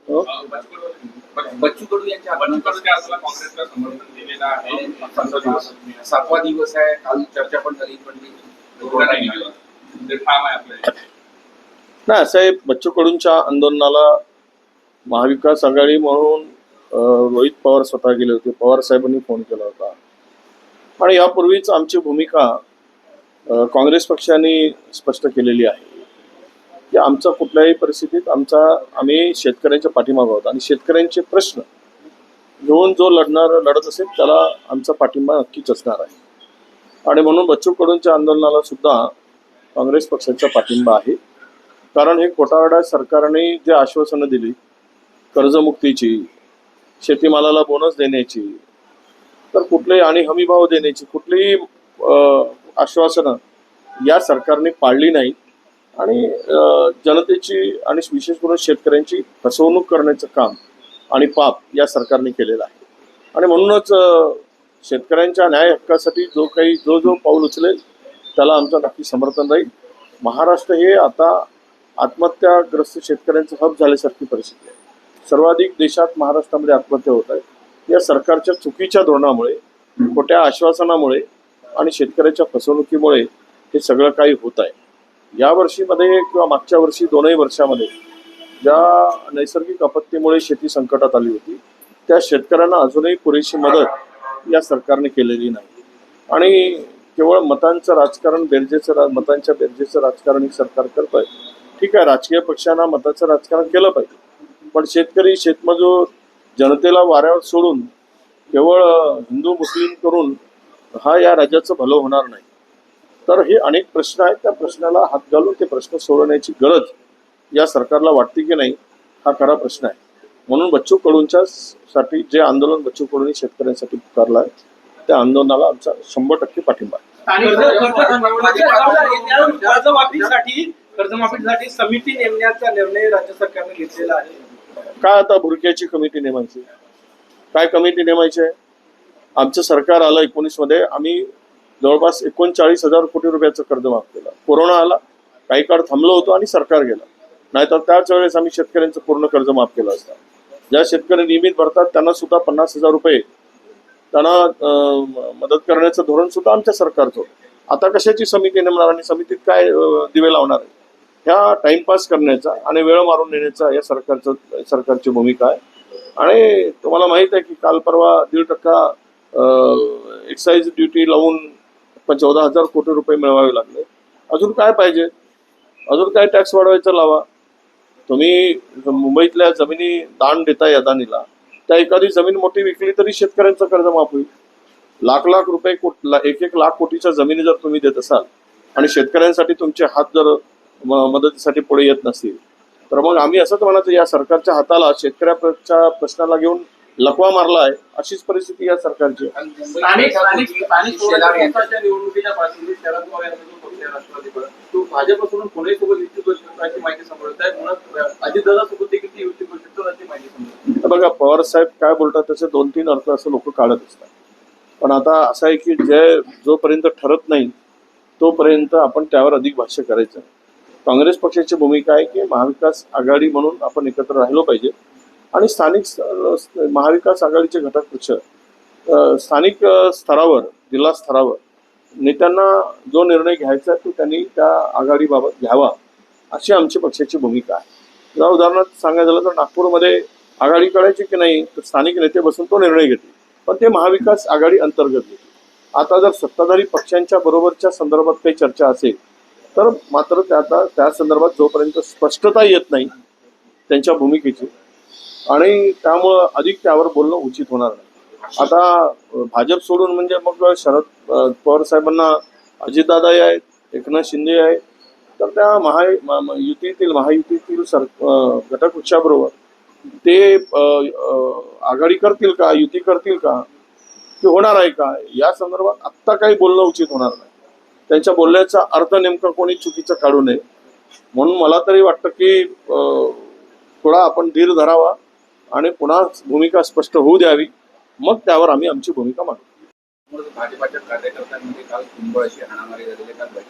हो? बच्चू कडू यांच्या काँग्रेसला समर्थन दिलेलं आहे. 7वा दिवस आहे. काल चर्चा पण झाली, पण ठाम आहे आपल्या. नाही, असं आहे, बच्चू कडूंच्या आंदोलनाला महाविकास आघाडी म्हणून रोहित पवार स्वतः गेले होते. पवार साहेबांनी फोन केला होता. आणि यापूर्वीच आमची भूमिका काँग्रेस पक्षाने स्पष्ट केलेली आहे की आमचा कुठल्याही परिस्थितीत आम्ही शेतकऱ्यांच्या पाठीमागे आहोत आणि शेतकऱ्यांचे प्रश्न घेऊन जो लढत असेल त्याला आमचा पाठिंबा नक्कीच असणार आहे. आणि म्हणून बच्चू कडूंच्या आंदोलनाला सुद्धा काँग्रेस पक्षाचा पाठिंबा आहे. कारण हे कोटारडा सरकारने जे आश्वासनं दिली, कर्जमुक्तीची, शेतीमालाला बोनस देण्याची, तर कुठलेही आणि हमीभाव देण्याची कुठलीही आश्वासनं या सरकारने पाळली नाही. आणि जनतेची आणि विशेष करून शेतकऱ्यांची फसवणूक करण्याचं काम आणि पाप या सरकारने केलेलं आहे. आणि म्हणूनच शेतकऱ्यांच्या न्याय हक्कासाठी जो पाऊल उचलेल त्याला आमचं नक्की समर्थन राहील. महाराष्ट्र हे आता आत्महत्याग्रस्त शेतकऱ्यांचं हब झाल्यासारखी परिस्थिती आहे. सर्वाधिक देशात महाराष्ट्रामध्ये आत्महत्या होत आहेत. या सरकारच्या चुकीच्या धोरणामुळे, खोट्या आश्वासनामुळे आणि शेतकऱ्याच्या फसवणुकीमुळे हे सगळं काही होत आहे. या वर्षीमध्ये किंवा मागच्या वर्षी दोनही वर्षामध्ये ज्या नैसर्गिक आपत्तीमुळे शेती संकटात आली होती त्या शेतकऱ्यांना अजूनही पुरेशी मदत या सरकारने केलेली नाही. आणि केवळ मतांचं राजकारण, मतांच्या बेरजेचं राजकारण हे सरकार करत आहे. ठीक आहे, राजकीय पक्षांना मताचं राजकारण केलं पाहिजे, पण शेतकरी, शेतमजूर, जनतेला वाऱ्यावर सोडून केवळ हिंदू मुस्लिम करून या राज्याचं भलं होणार नाही. तर हे अनेक प्रश्न आहेत. त्या प्रश्नाला हात घालून ते प्रश्न सोडवण्याची गरज या सरकारला वाटते की नाही, हा खरा प्रश्न आहे. म्हणून बच्चू कडूंच्या साठी जे आंदोलन बच्चू कडूंनी शेतकऱ्यांसाठी पुकारलं आहे त्या आंदोलनाला आमचा 100% पाठिंबा आहे. कर्जमाफीसाठी समिती नेमण्याचा निर्णय राज्य सरकारने घेतलेला आहे. काय आता भुरक्याची कमिटी नेमायची? काय कमिटी नेमायची आहे? आमचं सरकार आलं 19 मध्ये, आम्ही जवळपास 39,000 कोटी रुपयाचं कर्ज माफ केलं. कोरोना आला, काही काळ थांबलो होतो आणि सरकार गेलं. नाहीतर त्याच वेळेस आम्ही शेतकऱ्यांचं पूर्ण कर्ज माफ केलं असतं. ज्या शेतकरी नियमित भरतात त्यांना सुद्धा 50,000 रुपये त्यांना मदत करण्याचं धोरण सुद्धा आमच्या सरकारचं. आता कशाची समिती नेमणार आणि समितीत काय दिवे लावणार आहे? ह्या टाइमपास करण्याचा आणि वेळ मारून नेण्याचा या सरकारची भूमिका आहे. आणि तुम्हाला माहित आहे की काल परवा 1.5% एक्साईज ड्युटी लावून 14,000 कोटी रुपये मिळवावे लागले. अजून काय पाहिजे? अजून काय टॅक्स वाढवायचं लावा. तुम्ही मुंबईतल्या जमिनी दान देताय अदानीला, त्या एखादी जमीन मोठी विकली तरी शेतकऱ्यांचं कर्ज माफ होईल. लाख रुपये, 1 लाख कोटीच्या जमिनी जर तुम्ही देत असाल आणि शेतकऱ्यांसाठी तुमचे हात जर मदतीसाठी पुढे येत नसतील तर मग आम्ही असंच म्हणायचं, या सरकारच्या हाताला शेतकऱ्याच्या प्रश्नाला घेऊन लकवा मारला आहे, अशीच परिस्थिती या सरकारची. निवडणुकीच्या पार्श्वभूमीवर शरद पवार यांचा जो पक्ष आहे राष्ट्रवादी, तो भाजपकडून कोणासोबत युती करू शकतो अशी माहिती समोर आहे. म्हणून अजितदादासोबत देखील युती करू शकतो अशी माहिती समोर. बघा, पवार साहेब काय बोलतात त्याचे 2-3 अर्थ असं लोक काढत असतात. पण आता असं आहे की जोपर्यंत ठरत नाही तोपर्यंत आपण त्यावर अधिक भाष्य करायचं. काँग्रेस पक्षाची भूमिका आहे की महाविकास आघाडी म्हणून आपण एकत्र राहिलो पाहिजे आणि स्थानिक महाविकास आघाडीचे घटक पक्ष स्थानिक स्तरावर, जिल्हा स्तरावर नेत्यांना जो निर्णय घ्यायचा आहे तो त्यांनी त्या आघाडीबाबत घ्यावा, अशी आमची पक्षाची भूमिका आहे. जर उदाहरणार्थ सांगायचं झालं तर नागपूरमध्ये आघाडी करायची की नाही, तर स्थानिक नेते बसून तो निर्णय घेतील, पण ते महाविकास आघाडी अंतर्गत घेतील. आता जर सत्ताधारी पक्षांच्या बरोबरच्या संदर्भात काही चर्चा असेल तर मात्र त्या संदर्भात जोपर्यंत स्पष्टता येत नाही त्यांच्या भूमिकेची, आणि त्यामुळं अधिक त्यावर बोलणं उचित होणार नाही. आता भाजप सोडून म्हणजे मग शरद पवार साहेबांना अजितदादा आहेत, एकनाथ शिंदे आहेत, तर त्या महायुतीतील घटक पक्षाबरोबर ते आघाडी करतील का, युती करतील का, की होणार आहे का, या संदर्भात आत्ता काही बोलणं उचित होणार नाही. त्यांच्या बोलण्याचा अर्थ नेमका कोणी चुकीचा काढू नये. म्हणून मला तरी वाटतं की थोडा आपण धीर धरावा आणि पुन्हा भूमिका स्पष्ट होऊ द्यावी, मग त्यावर आम्ही आमची भूमिका मांडू. भाजपाच्या कार्यकर्त्यांमध्ये काल कुंभळशी हाणामारी झालेली काल बैठक.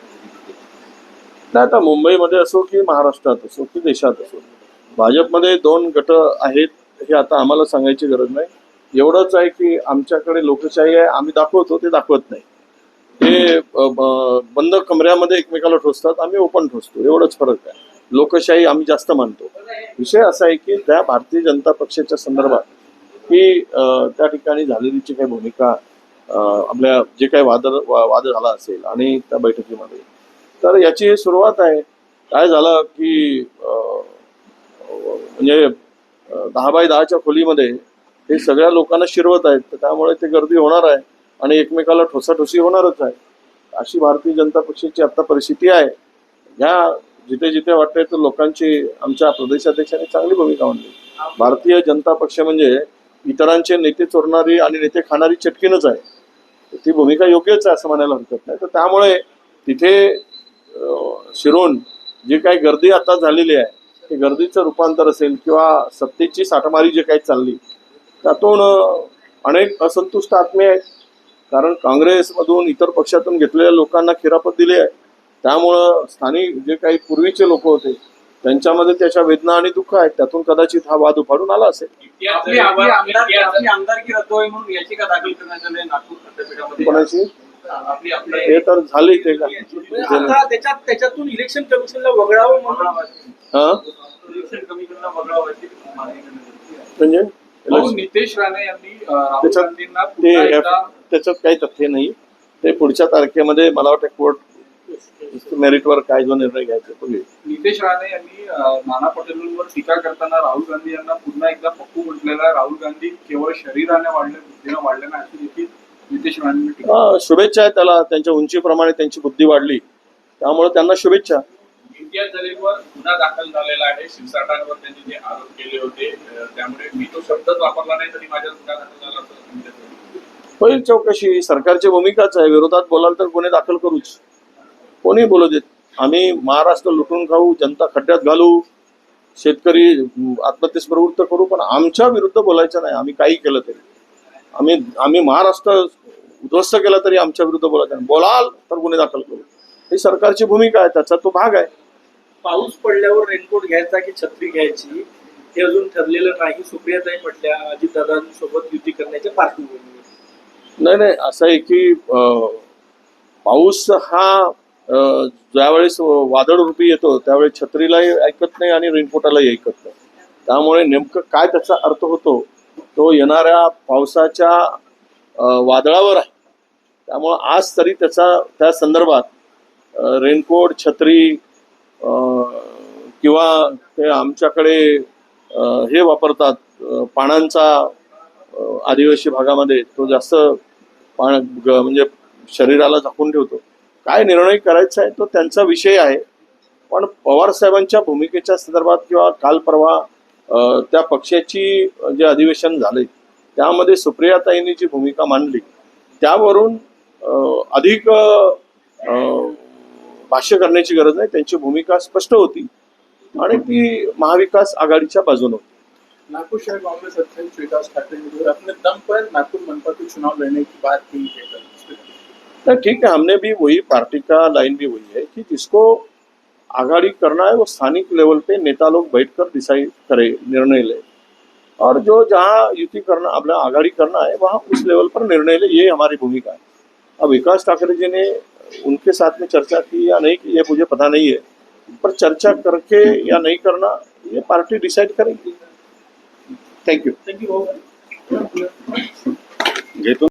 नाही, आता मुंबईमध्ये असो की महाराष्ट्रात असो की देशात असो, भाजपमध्ये 2 गट आहेत हे आता आम्हाला सांगायची गरज नाही. एवढंच आहे की आमच्याकडे लोकशाही आहे, आम्ही दाखवतो, ते दाखवत नाही. ते बंद कमऱ्यामध्ये एकमेकाला ठोसतात, आम्ही ओपन ठोसतो, एवढंच फरक आहे. लोकशाही आम्ही जास्त मानतो. विषय असा आहे की त्या भारतीय जनता पक्षाच्या संदर्भात की त्या ठिकाणी झालेली जी काही भूमिका आपल्या जे काही वाद झाला असेल आणि त्या बैठकीमध्ये, तर याची सुरुवात आहे. काय झालं की म्हणजे 10x10च्या खोलीमध्ये हे सगळ्या लोकांना शिरवत आहेत, तर त्यामुळे ते गर्दी होणार आहे आणि एकमेकाला ठोसाठोसी होणारच आहे. अशी भारतीय जनता पक्षाची आता परिस्थिती आहे. ह्या जिथे जिथे वाटतंय तर लोकांची आमच्या प्रदेशाध्यक्षांनी चांगली भूमिका मांडली. भारतीय जनता पक्ष म्हणजे इतरांचे नेते चोरणारी आणि नेते खाणारी चटकीनच आहे. ती भूमिका योग्यच आहे असं म्हणायला हरकत नाही. तर त्यामुळे तिथे शिरून जी काही गर्दी आता झालेली आहे, ते गर्दीचं रूपांतर असेल किंवा सत्तेची साठमारी जे काही चालली, त्यातून अनेक असंतुष्ट आत्मे आहेत. कारण काँग्रेसमधून इतर पक्षातून घेतलेल्या लोकांना खिरापत दिली आहे. त्यामुळं स्थानिक जे काही पूर्वीचे लोक होते त्यांच्यामध्ये त्याच्या वेदना आणि दुःख आहेत. त्यातून कदाचित हा वाद उफाडून आला असेल. आपली आमदारकी रद्द होईल म्हणून याचिका दाखल करण्यात आली नागपूर खंडपीठामध्ये. कोणाची? आपली हे तर झाले ते का आता त्याच्यातून इलेक्शन कमिशनला वगळावं म्हणून हा इलेक्शन कमिशनला वगळावं अशी मागणी करण्यात आली. म्हणजे भाऊ नितेश राणे यांनी राहुल त्याच्यात गांधींना ते पुन्हा एकदा त्याच्यात काही तथ्य नाही. ते पुढच्या तारखेमध्ये मला वाटतं कोर्ट मेरिटवर काय जो निर्णय घ्यायचा तो घेईल. नितेश राणे यांनी नाना पटोलेंवर टीका करताना राहुल गांधी यांना पुन्हा एकदा पप्पू म्हटलेलं आहे. राहुल गांधी केवळ शरीराने वाढले, बुद्धीने वाढले नाही अशी देखील नितेश राणेंनी टीका. शुभेच्छा आहे त्याला. त्यांच्या उंचीप्रमाणे त्यांची बुद्धी वाढली, त्यामुळे त्यांना शुभेच्छा. इंडिया जलीलवर गुन्हा दाखल झालेला आहे. शिरसाटांवर त्यांनी जे आरोप केले होते त्यामुळे मी तो शब्दच वापरला नाही तरी माझ्या गुन्हा दाखल झाला असं होईल चौकशी. सरकारची भूमिकाच आहे. विरोधात बोलाल तर गुन्हे दाखल करूच, कोणी बोलू देत. आम्ही महाराष्ट्र लुटून खाऊ, जनता खड्ड्यात घालू, शेतकरी आत्महत्येस प्रवृत्त करू, पण आमच्या विरुद्ध बोलायचं नाही. आम्ही काही केलं तरी, आम्ही महाराष्ट्र उद्ध्वस्त केला तरी आमच्या विरुद्ध बोलायचं नाही. बोलाल तर गुन्हे दाखल करू, ही सरकारची भूमिका आहे, त्याचा तो भाग आहे. पाऊस पडल्यावर रेनकोट घ्यायचा की छत्री घ्यायची हे अजून ठरलेलं नाही. सुप्रियाताई म्हटल्या अजितदादांसोबत युती करण्याच्या पार्श्वभूमीवर. नाही, असं आहे की पाऊस हा ज्यावेळेस वादळरूपी येतो त्यावेळेस छत्रीलाही ऐकत नाही आणि रेनकोटालाही ऐकत नाही. त्यामुळे नेमकं काय त्याचा अर्थ होतो तो येणाऱ्या पावसाच्या वादळावर आहे. त्यामुळं आज तरी त्या संदर्भात रेनकोट, छत्री किंवा ते आमच्याकडे हे वापरतात पानांचा, आदिवासी भागामध्ये तो जास्त म्हणजे शरीराला झाकून ठेवतो. काय निर्णय करायचा आहे तो त्यांचा विषय आहे. पण पवार साहेबांच्या भूमिकेच्या संदर्भात किंवा काल परवा त्या पक्षाची जे अधिवेशन झाले त्यामध्ये सुप्रियाताईंनी जी भूमिका मांडली त्यावरून अधिक भाष्य करण्याची गरज नाही. त्यांची भूमिका स्पष्ट होती आणि ती महाविकास आघाडीच्या बाजूने होती. नागपुर शहर कांग्रेस अध्यक्ष विकास ठाकरे ने अपने दम पर नागपुर मनपा के चुनाव लड़ने की बात की है. तो ठीक है, हमने भी वही पार्टी का लाइन भी वही है कि जिसको आघाड़ी करना है वो स्थानिक लेवल पे नेता लोग बैठकर डिसाइड करे, निर्णय ले, और जो जहाँ युति करना अपना आघाड़ी करना है वहाँ उस लेवल पर निर्णय ले, ये हमारी भूमिका है. अब विकास ठाकरे जी ने उनके साथ में चर्चा की या नहीं की ये मुझे पता नहीं है, पर चर्चा करके या नहीं करना ये पार्टी डिसाइड करेगी. Thank you. थँक्यू. घेतो.